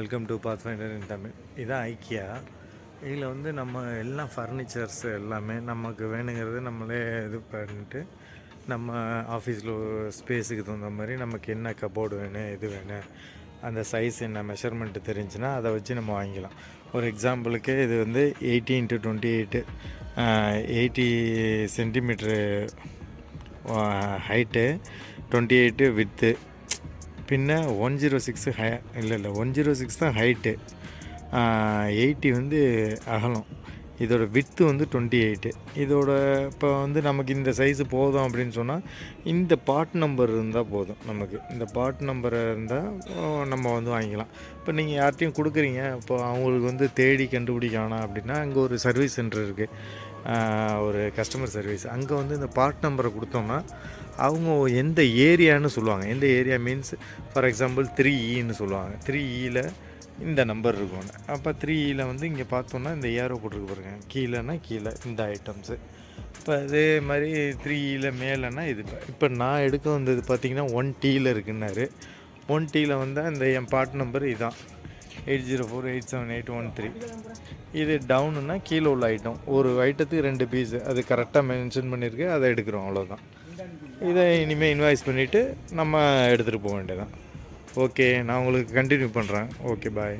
Welcome to Pathfinder இன் தமிழ். இதான் IKEA. இதில் வந்து நம்ம எல்லாம் ஃபர்னிச்சர்ஸ் எல்லாமே நமக்கு வேணுங்கிறது நம்மளே இது பண்ணிட்டு நம்ம ஆஃபீஸில் ஸ்பேஸுக்கு தகுந்த மாதிரி நமக்கு என்ன கபோர்டு வேணும், எது வேணும், அந்த சைஸ் என்ன மெஷர்மெண்ட்டு தெரிஞ்சுன்னா அதை வச்சு நம்ம வாங்கிக்கலாம். ஒரு எக்ஸாம்பிளுக்கு இது வந்து 80x28 80 சென்டிமீட்ரு ஹைட்டு, 28 வித்து, பின்ன 106 இல்லை 106 தான் ஹைட்டு, 80 வந்து அகலம், இதோட வித்து வந்து 28. இதோட இப்போ வந்து நமக்கு இந்த சைஸு போதும் அப்படின்னு சொன்னால் இந்த பார்ட் நம்பர் இருந்தால் போதும். நமக்கு இந்த பார்ட் நம்பர் இருந்தால் நம்ம வந்து வாங்கிக்கலாம். இப்போ நீங்கள் யார்கிட்டையும் கொடுக்குறீங்க, இப்போ அவங்களுக்கு வந்து தேடி கண்டுபிடிக்கணும் அப்படின்னா அங்கே ஒரு சர்வீஸ் சென்டர் இருக்குது, ஒரு கஸ்டமர் சர்வீஸ். அங்கே வந்து இந்த பார்ட் நம்பரை கொடுத்தோம்னா அவங்க எந்த ஏரியான்னு சொல்லுவாங்க. எந்த area means for example 3E சொல்லுவாங்க. 3Eயில் இந்த நம்பர் இருக்கும். அப்போ 3Eயில் வந்து இங்கே பார்த்தோன்னா இந்த ஏரோ போட்டிருக்கு பாருங்க, கீழேன்னா கீழே இந்த ஐட்டம்ஸு. இப்போ அதே மாதிரி 3Eயில் மேலேன்னா இது. இப்போ நான் எடுக்க வந்தது பார்த்திங்கன்னா 1Tயில் இருக்குன்னாரு. 1Tயில் வந்தால் இந்த என் பார்ட் நம்பர் இதுதான் 804878113. இது டவுனுன்னா கீழே உள்ள ஐட்டம், ஒரு ஐட்டத்துக்கு 2 பீஸு, அது கரெக்டாக மென்ஷன் பண்ணியிருக்கு, அதை எடுக்கிறோம், அவ்வளோதான். இதை இனிமேல் இன்வாய்ஸ் பண்ணிவிட்டு நம்ம எடுத்துகிட்டு போக வேண்டியதான். ஓகே, நான் உங்களுக்கு கண்டினியூ பண்ணுறேன். ஓகே, பாய்.